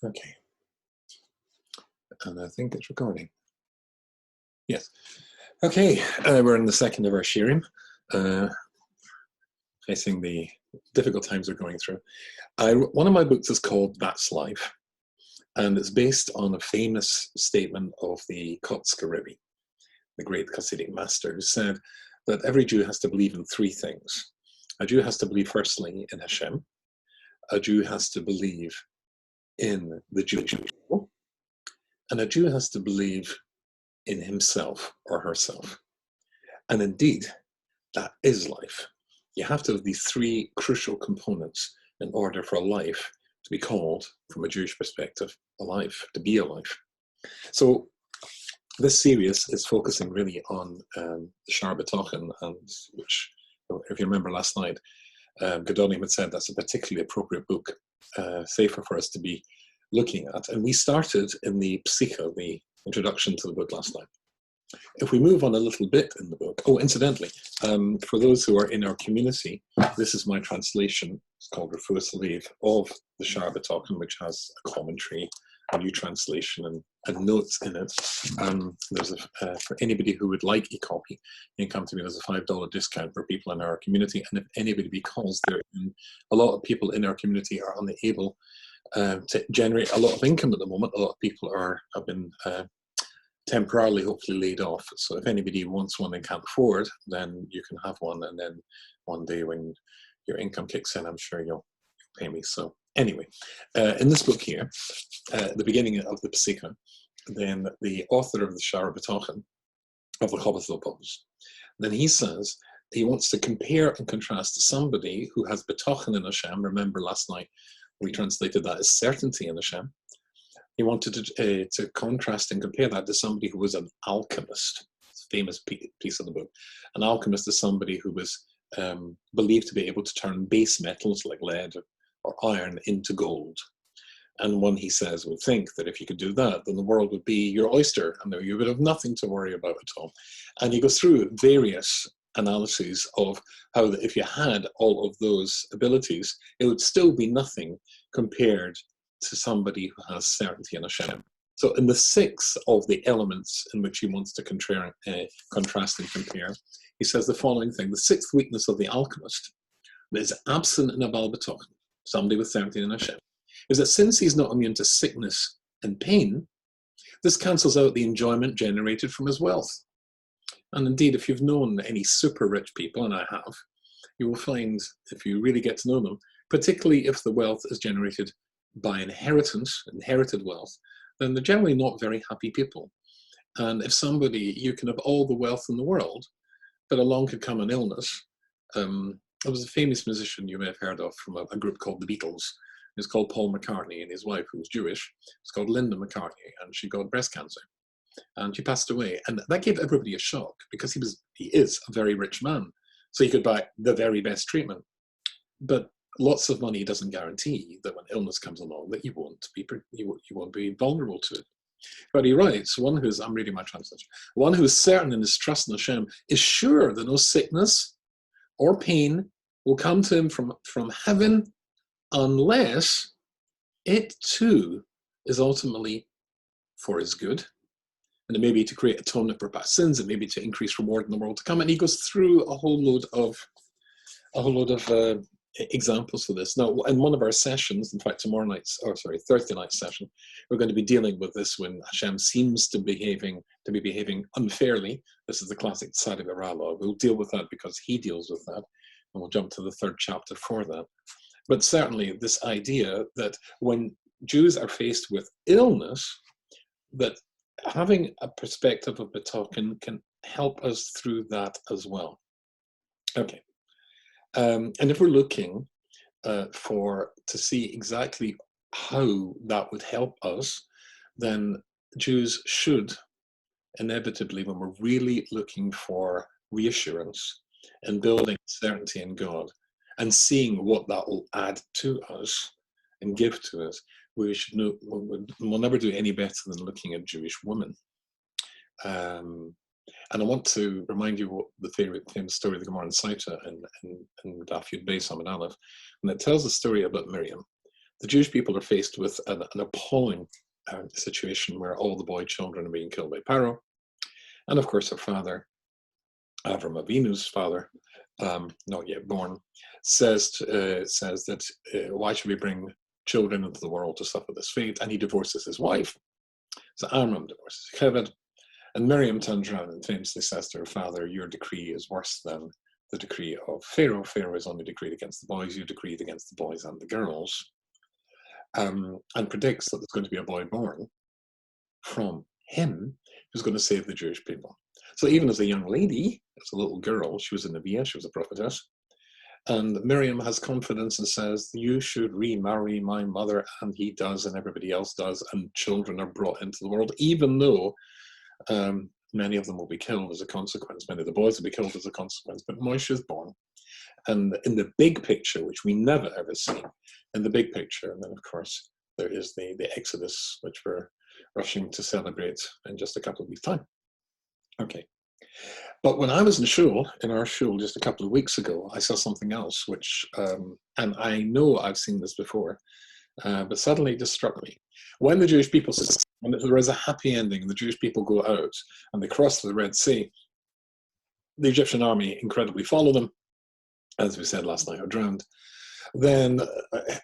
Okay, and I think it's recording. Yes. Okay, we're in the second of our Shiurim, facing the difficult times we're going through. One of my books is called That's Life, and it's based on a famous statement of the Kotzker Rebbe, the great Hasidic master, who said that every Jew has to believe in three things. A Jew has to believe firstly in Hashem. A Jew has to believe in the Jewish people. And a Jew has to believe in himself or herself. And indeed, that is life. You have to have these three crucial components in order for a life to be called, from a Jewish perspective, a life, to be a life. So this series is focusing really on the Shaar HaBetochon, and which, if you remember last night, Gedolim had said that's a particularly appropriate book, safer for us to be looking at. And we started in the Psicha, the introduction to the book last night. If we move on a little bit in the book, oh, incidentally, for those who are in our community, this is my translation. It's called Refuas Lev of the Shaar HaBetochon, which has a commentary, a new translation, and notes in it. There's for anybody who would like a copy, you can come to me. There's a $5 discount for people in our community, and if anybody, because a lot of people in our community are unable to generate a lot of income at the moment. A lot of people have been temporarily, hopefully, laid off. So if anybody wants one and can't afford, then you can have one, and then one day when your income kicks in, I'm sure you'll pay me. So anyway, in this book here, the beginning of the Psicha, then the author of the Shaar HaBetochon, of the Shabbat Option, then he says he wants to compare and contrast somebody who has Betochon in Hashem. Remember last night we translated that as certainty in Hashem. He wanted to contrast and compare that to somebody who was an alchemist. It's a famous piece of the book. An alchemist is somebody who was believed to be able to turn base metals like lead or iron into gold. And one, he says, would think that if you could do that, then the world would be your oyster, and you would have nothing to worry about at all. And he goes through various analyses of how if you had all of those abilities, it would still be nothing compared to somebody who has certainty in Hashem. So in the sixth of the elements in which he wants to contrast and compare, he says the following thing: the sixth weakness of the alchemist that is absent in a Baal Betochon, somebody with certainty in Hashem, is that since he's not immune to sickness and pain, this cancels out the enjoyment generated from his wealth. And indeed, if you've known any super rich people, and I have, you will find, if you really get to know them, particularly if the wealth is generated by inheritance, inherited wealth, then they're generally not very happy people. And if you can have all the wealth in the world, but along could come an illness. There was a famous musician you may have heard of from a group called the Beatles. It's called Paul McCartney, and his wife, who was Jewish, it's called Linda McCartney, and she got breast cancer. And she passed away. And that gave everybody a shock, because he is a very rich man. So he could buy the very best treatment. But lots of money doesn't guarantee that when illness comes along that you won't be vulnerable to it. But he writes, I'm reading my translation, one who is certain in his trust in Hashem is sure that no sickness or pain will come to him from heaven unless it too is ultimately for his good. And it may be to create atonement for past sins, it may be to increase reward in the world to come. And he goes through a whole load of examples for this. Now, in one of our sessions, in fact, Thursday night session, we're going to be dealing with this when Hashem seems to be behaving unfairly. This is the classic side of Irala. We'll deal with that because he deals with that, and we'll jump to the third chapter for that. But certainly this idea that when Jews are faced with illness, that having a perspective of Betochon can help us through that as well. Okay. And if we're looking to see exactly how that would help us, then Jews should inevitably, when we're really looking for reassurance and building certainty in God and seeing what that will add to us and give to us, we should know we'll never do any better than looking at Jewish women. And I want to remind you what the famous story of the Gemara in Saita and Daf Yud Beis Amud Aleph, and it tells a story about Miriam. the Jewish people are faced with an appalling situation where all the boy children are being killed by Paro. And of course, her father, Avram Avinu's father, not yet born, says that why should we bring children into the world to suffer this fate? And he divorces his wife. So Amram divorces Cheved, and Miriam turns around and famously says to her father, your decree is worse than the decree of Pharaoh. Pharaoh is only decreed against the boys, you decreed against the boys and the girls, and predicts that there's going to be a boy born from him who's going to save the Jewish people. So even as a young lady, as a little girl, she was a Neviah, she was a prophetess, and Miriam has confidence and says, you should remarry my mother, and he does, and everybody else does, and children are brought into the world, even though many of them will be killed as a consequence. Many of the boys will be killed as a consequence, but Moshe is born. And in the big picture, which we never ever see, in the big picture, and then of course there is the Exodus, which we're rushing to celebrate in just a couple of weeks' time. Okay. But when I was in our shul just a couple of weeks ago, I saw something else, which, and I know I've seen this before, but suddenly it just struck me. When the Jewish people, when there is a happy ending, and the Jewish people go out and they cross the Red Sea, the Egyptian army incredibly follow them, as we said last night, are drowned. Then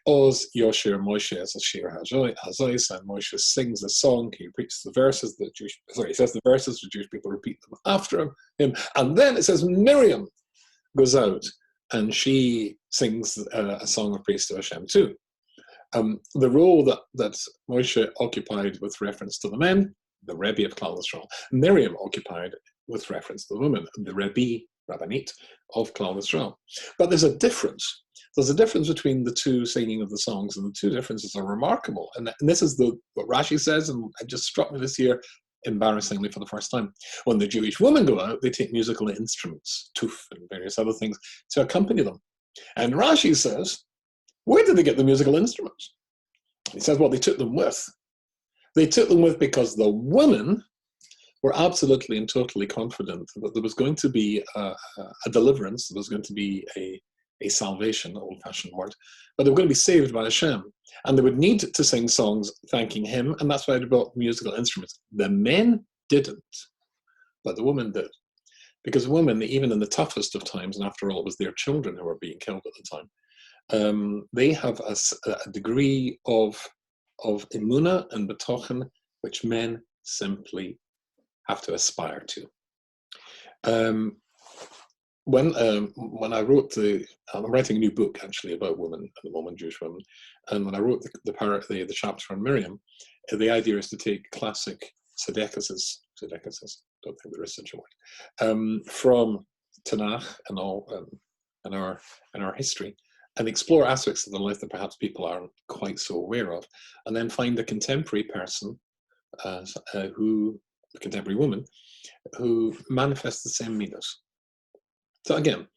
Oz, Yoshir, Moshe as a Shaar HaBetochon, and Moshe sings the song, he repeats the verses, he says the verses, the Jewish people repeat them after him, and then it says Miriam goes out and she sings a song of praise to Hashem too. The role that Moshe occupied with reference to the men, the Rebbe of Klal Yisrael, Miriam occupied with reference to the women, the Rabbinate of Klal Yisrael. But there's a difference. There's a difference between the two singing of the songs, and the two differences are remarkable. And this is what Rashi says, and it just struck me this year, embarrassingly for the first time. When the Jewish women go out, they take musical instruments, tuf and various other things, to accompany them. And Rashi says, where did they get the musical instruments? He says, well, they took them with. They took them with because the women were absolutely and totally confident that there was going to be a deliverance, there was going to be a salvation, old-fashioned word, but they were going to be saved by Hashem. And they would need to sing songs thanking him, and that's why they brought musical instruments. The men didn't, but the women did. Because women, even in the toughest of times, and after all, it was their children who were being killed at the time, they have a degree of emunah and betochen which men simply have to aspire to. When I wrote I'm writing a new book actually about women at the moment, Jewish women, and when I wrote the chapter on Miriam, the idea is to take classic tzedekahs, don't think there is such a word, from Tanakh and all in our history, and explore aspects of the life that perhaps people aren't quite so aware of, and then find a contemporary person, a contemporary woman, who manifests the same midas. So again,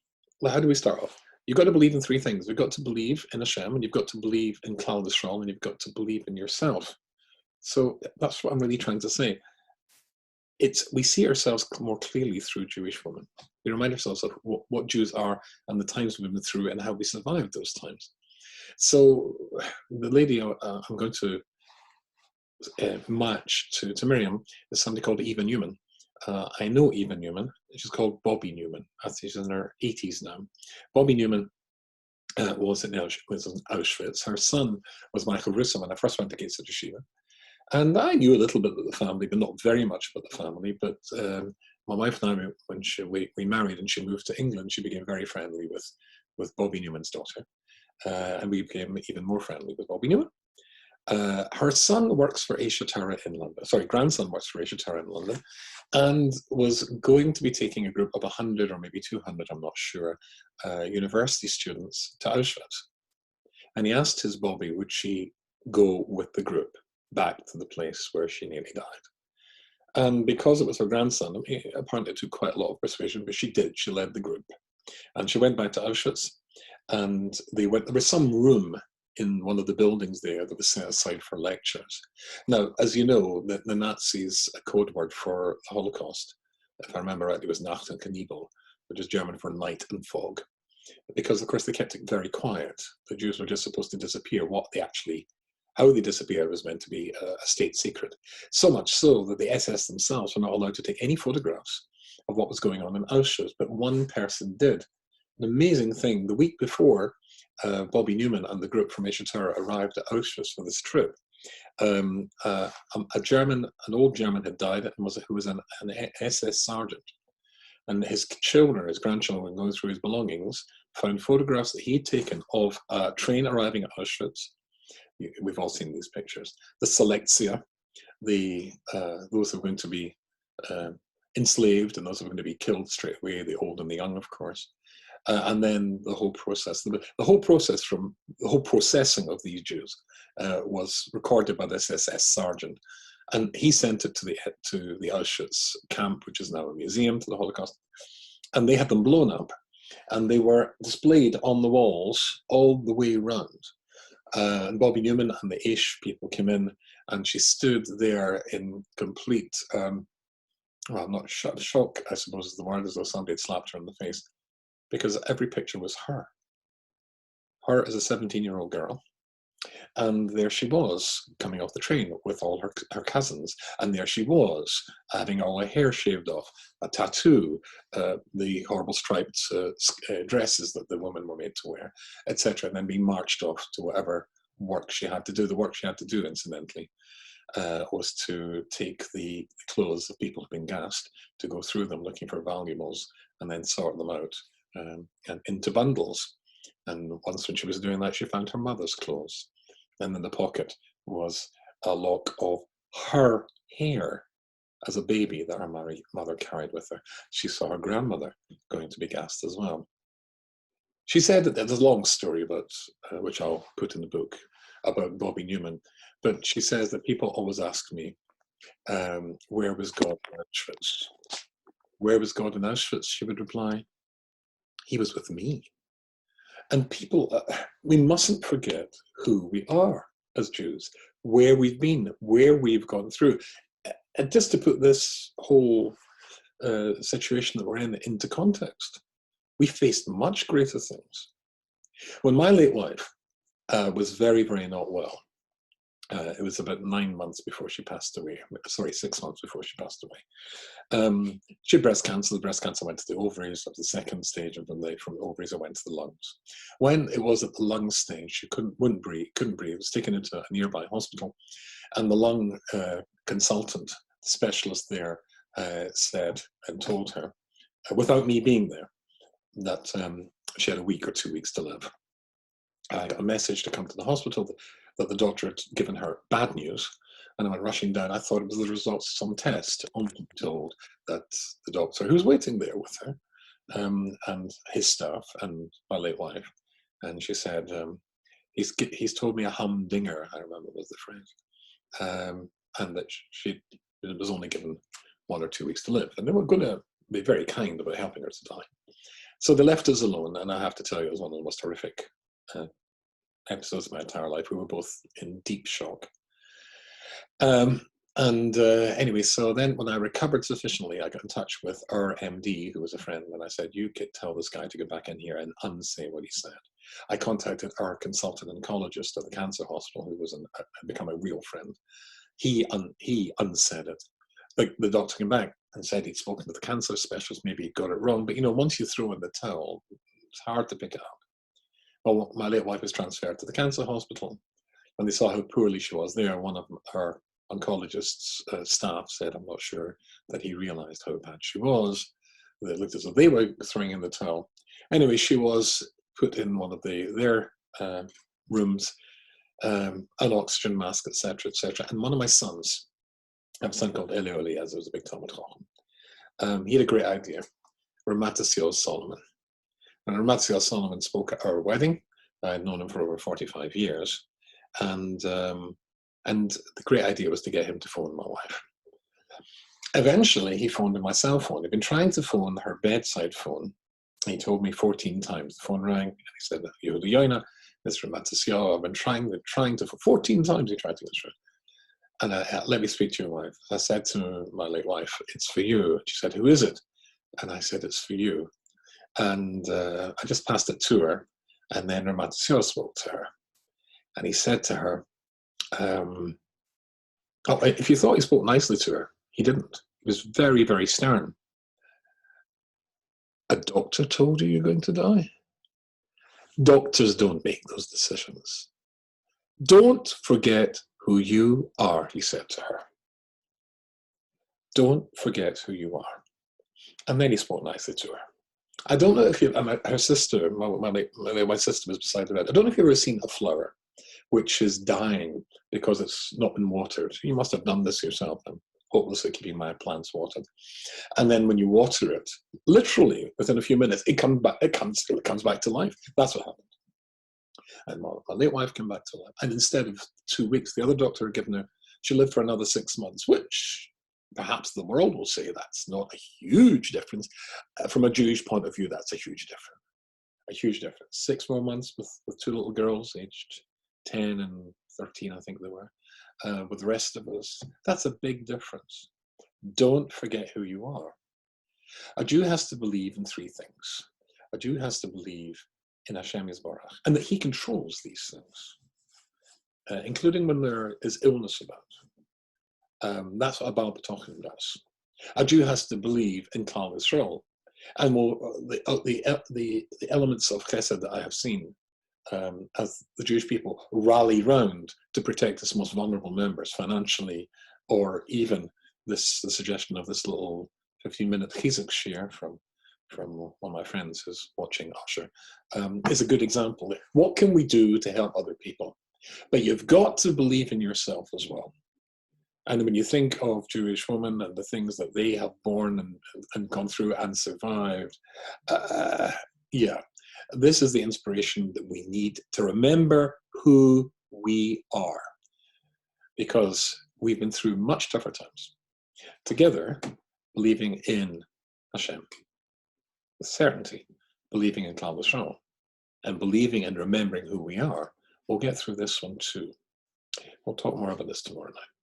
how do we start off? You've got to believe in three things. You've got to believe in Hashem, and you've got to believe in Klal Yisrael, and you've got to believe in yourself. So that's what I'm really trying to say. We see ourselves more clearly through Jewish women. We remind ourselves of what Jews are and the times we've been through and how we survived those times. So the lady I'm going to match to Miriam is somebody called Eva Newman. I know Eva Newman. She's called Bobbie Newman. She's in her 80s now. Bobbie Newman was in Auschwitz. Her son was Michael Russo when I first went to Gates of Yeshiva. And I knew a little bit about the family, but not very much about the family. But my wife and I, when we married and she moved to England, she became very friendly with Bobbie Newman's daughter. And we became even more friendly with Bobbie Newman. Her son works for Aish Tara in London. Sorry, grandson works for Aish Tara in London, and was going to be taking a group of 100 or maybe 200, I'm not sure, university students to Auschwitz. And he asked his Bobbie, would she go with the group back to the place where she nearly died? And because it was her grandson, apparently it took quite a lot of persuasion, but she did. She led the group. And she went back to Auschwitz, and there was some room in one of the buildings there that was set aside for lectures. Now, as you know, the Nazis' code word for the Holocaust, if I remember rightly, was Nacht und Nebel, which is German for night and fog. because of course they kept it very quiet. The Jews were just supposed to disappear. How they disappeared was meant to be a state secret. So much so that the SS themselves were not allowed to take any photographs of what was going on in Auschwitz, but one person did. An amazing thing, the week before Bobbie Newman and the group from Ishtar arrived at Auschwitz for this trip, an old German had died who was an SS sergeant. And his grandchildren, going through his belongings, found photographs that he'd taken of a train arriving at Auschwitz. We've all seen these pictures. The Selektia, those who are going to be enslaved and those who are going to be killed straight away, the old and the young, of course. And then the whole process, the whole processing of these Jews was recorded by this SS sergeant. And he sent it to the Auschwitz camp, which is now a museum to the Holocaust. And they had them blown up, and they were displayed on the walls all the way around. And Bobbie Newman and the Ish people came in, and she stood there in complete, not shock, I suppose is the word, as though somebody had slapped her in the face, because every picture was her as a 17-year-old girl. And there she was, coming off the train with all her cousins. And there she was, having all her hair shaved off, a tattoo, the horrible striped dresses that the women were made to wear, etc. And then being marched off to whatever work she had to do. The work she had to do, incidentally, was to take the clothes of people who'd been gassed, to go through them looking for valuables, and then sort them out and into bundles. And once when she was doing that, she found her mother's clothes. And in the pocket was a lock of her hair as a baby that her mother carried with her. She saw her grandmother going to be gassed as well. She said that there's a long story about, which I'll put in the book, about Bobbie Newman. But she says that people always ask me, where was God in Auschwitz? Where was God in Auschwitz? She would reply, he was with me. And people, we mustn't forget who we are as Jews, where we've been, where we've gone through. And just to put this whole situation that we're in into context, we faced much greater things. When my late wife was very, very not well, it was about 9 months before she passed away. Sorry, 6 months before she passed away. She had breast cancer. The breast cancer went to the ovaries. That was the second stage, and from the ovaries it went to the lungs. When it was at the lung stage, she couldn't breathe. It was taken into a nearby hospital, and the lung consultant, the specialist there, said and told her, without me being there, that she had a week or 2 weeks to live. I got a message to come to the hospital that the doctor had given her bad news, and I went rushing down. I thought it was the results of some test, only to be told that the doctor, who was waiting there with her, and his staff, and my late wife, and she said, he's told me a humdinger, I remember was the phrase, and that she was only given 1 or 2 weeks to live, and they were going to be very kind about helping her to die. So they left us alone, and I have to tell you, it was one of the most horrific episodes of my entire life. We were both in deep shock. Anyway, so then when I recovered sufficiently, I got in touch with our MD, who was a friend, and I said, you could tell this guy to go back in here and unsay what he said. I contacted our consultant oncologist at the cancer hospital, who was become a real friend. He unsaid it. The doctor came back and said he'd spoken to the cancer specialist, maybe he got it wrong, but once you throw in the towel, it's hard to pick it up. Well, my late wife was transferred to the cancer hospital. When they saw how poorly she was there, one of her oncologist's staff said, I'm not sure that he realized how bad she was. They looked as though they were throwing in the towel. Anyway, she was put in one of their rooms, an oxygen mask, etc., etc. And one of my sons, I have a son called Elioli, as it was a big Talmud Chacham. He had a great idea, Ramatasiel Solomon. And Ramatasiel Solomon spoke at our wedding. I had known him for over 45 years. And the great idea was to get him to phone my wife. Eventually, he phoned my cell phone. He'd been trying to phone her bedside phone. He told me 14 times. The phone rang, and he said, Yehuda Yoina, Mr. Ramatasiel, I've been trying to 14 times he tried to get through. And let me speak to your wife. I said to my late wife, it's for you. She said, who is it? And I said, it's for you. And I just passed it to her, and then her spoke to her. And he said to her, if you thought he spoke nicely to her, he didn't. He was very, very stern. A doctor told you you're going to die? Doctors don't make those decisions. Don't forget who you are, he said to her. Don't forget who you are. And then he spoke nicely to her. I don't know if her sister, my sister was beside the bed. I don't know if you've ever seen a flower which is dying because it's not been watered. You must have done this yourself. I'm hopelessly keeping my plants watered. And then when you water it, literally within a few minutes, it comes back to life. That's what happened. And my late wife came back to life. And instead of 2 weeks, the other doctor had given her, she lived for another 6 months, which perhaps the world will say that's not a huge difference. From a Jewish point of view, that's a huge difference. A huge difference. 6 more months with 2 little girls, aged 10 and 13, I think they were, with the rest of us. That's a big difference. Don't forget who you are. A Jew has to believe in 3 things. A Jew has to believe in Hashem Yisbarach, and that he controls these things, including when there is illness about. That's what a Baal B'tochen does. A Jew has to believe in Klal Yisrael, and the elements of Chesed that I have seen as the Jewish people rally round to protect its most vulnerable members financially, or even the suggestion of this little 15-minute chizuk share from one of my friends who's watching Usher, is a good example. What can we do to help other people? But you've got to believe in yourself as well. And when you think of Jewish women and the things that they have borne and gone through and survived, this is the inspiration that we need to remember who we are, because we've been through much tougher times. Together, believing in Hashem, with certainty, believing in Klal Yisrael, and believing and remembering who we are, we'll get through this one too. We'll talk more about this tomorrow night.